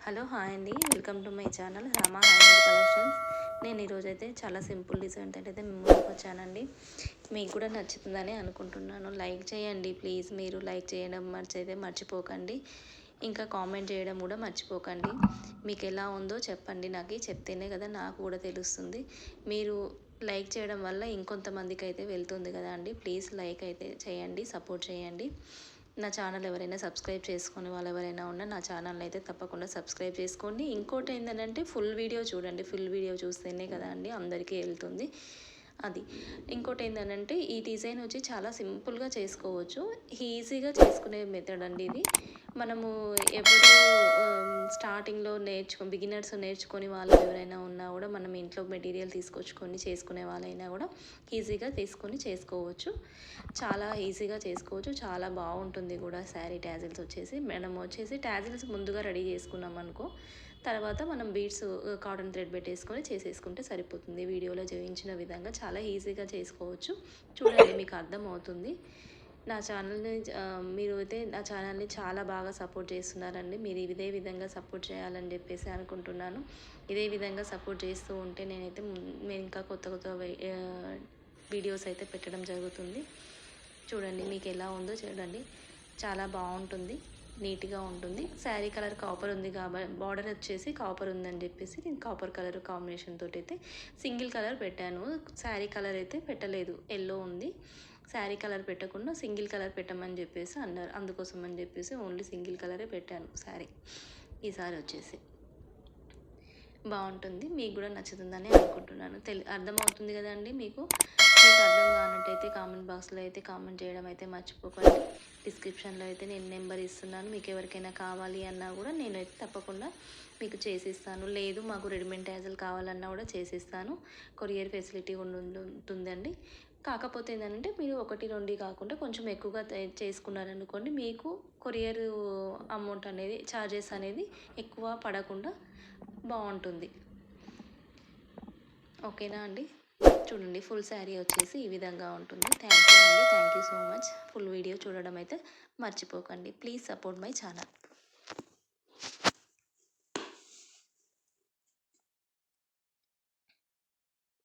Hello hi అండి, welcome to my channel Rama handmade collections. నేను ఈరోజైతే చాలా సింపుల్ డిజైన్ అయితే మీ ముందుకు వచ్చానండి. మీకు కూడా నచ్చుతుందని అనుకుంటున్నాను. లైక్ చేయండి ప్లీజ్. మీరు లైక్ చేయడం మర్చిపోకండి. ఇంకా కామెంట్ చేయడం కూడా మర్చిపోకండి. మీకు ఎలా ఉందో చెప్పండి, నాకు చెప్తేనే కదా నాకు కూడా తెలుస్తుంది. మీరు లైక్ చేయడం వల్ల ఇంకొంతమందికి అయితే వెళ్తుంది కదా అండి. ప్లీజ్ లైక్ అయితే చేయండి, సపోర్ట్ చేయండి. నా ఛానల్ ఎవరైనా సబ్స్క్రైబ్ చేసుకునే వాళ్ళు ఎవరైనా ఉన్నా నా ఛానల్ని అయితే తప్పకుండా సబ్స్క్రైబ్ చేసుకోండి. ఇంకోటి ఏంటంటే ఫుల్ వీడియో చూడండి. ఫుల్ వీడియో చూస్తేనే కదా అండి అందరికీ వెళ్తుంది. అది ఇంకోటి ఏంటంటే ఈ డిజైన్ వచ్చి చాలా సింపుల్గా చేసుకోవచ్చు. ఈజీగా చేసుకునే మెథడ్ అండి ఇది. మనము ఎవరు స్టార్టింగ్లో బిగినర్స్ నేర్చుకొని వాళ్ళు ఎవరైనా ఉన్నా కూడా మనం ఇంట్లో మెటీరియల్ తీసుకొచ్చుకొని చేసుకునే వాళ్ళైనా కూడా ఈజీగా తీసుకొని చేసుకోవచ్చు. చాలా ఈజీగా చేసుకోవచ్చు. చాలా బాగుంటుంది కూడా. శారీ ట్యాజిల్స్ వచ్చేసి ట్యాజిల్స్ ముందుగా రెడీ చేసుకున్నాం అనుకో, తర్వాత మనం బీడ్స్ కాటన్ థ్రెడ్ పెట్టేసుకొని చేసేసుకుంటే సరిపోతుంది. వీడియోలో చూపించిన విధంగా చాలా ఈజీగా చేసుకోవచ్చు. చూడండి, మీకు అర్థమవుతుంది. నా ఛానల్ని మీరు అయితే నా ఛానల్ని చాలా బాగా సపోర్ట్ చేస్తున్నారండి. మీరు ఇదే విధంగా సపోర్ట్ చేయాలని చెప్పేసి అనుకుంటున్నాను. ఇదే విధంగా సపోర్ట్ చేస్తూ ఉంటే నేను ఇంకా కొత్త వీడియోస్ అయితే పెట్టడం జరుగుతుంది. చూడండి, మీకు ఎలా ఉందో చూడండి. చాలా బాగుంటుంది, నీట్గా ఉంటుంది. శారీ కలర్ కాపర్ ఉంది కాబట్టి బార్డర్ వచ్చేసి కాపర్ ఉందని చెప్పేసి నేను కాపర్ కలర్ కాంబినేషన్ తోటి అయితే సింగిల్ కలర్ పెట్టాను. శారీ కలర్ అయితే పెట్టలేదు, ఎల్లో ఉంది. శారీ కలర్ పెట్టకుండా సింగిల్ కలర్ పెట్టమని చెప్పేసి అన్నారు. అందుకోసం అని చెప్పేసి ఓన్లీ సింగిల్ కలరే పెట్టాను శారీ. ఈసారి వచ్చేసి బాగుంటుంది, మీకు కూడా నచ్చుతుందని అనుకుంటున్నాను. అర్థమవుతుంది కదండి మీకు. అర్థం కానట్టయితే కామెంట్ బాక్స్లో అయితే కామెంట్ చేయడం అయితే మర్చిపోకండి. డిస్క్రిప్షన్లో అయితే నేను నెంబర్ ఇస్తున్నాను. మీకు ఎవరికైనా కావాలి అన్నా కూడా నేనైతే తప్పకుండా మీకు చేసిస్తాను. లేదు మాకు రెడీమేడ్ ట్యాజల్ కావాలన్నా కూడా చేసిస్తాను. కొరియర్ ఫెసిలిటీ ఉంటుందండి. కాకపోతే ఏంటంటే మీరు 1-2 కాకుండా కొంచెం ఎక్కువగా చేసుకున్నారనుకోండి, మీకు కొరియర్ అమౌంట్ అనేది ఛార్జెస్ అనేది ఎక్కువ పడకుండా బాగుంటుంది. ఓకేనా అండి. చూడండి, ఫుల్ శారీ వచ్చేసి ఈ విధంగా ఉంటుంది. థ్యాంక్ యూ అండి, thank you so much. Full video చూడడం అయితే మర్చిపోకండి. Please support my channel.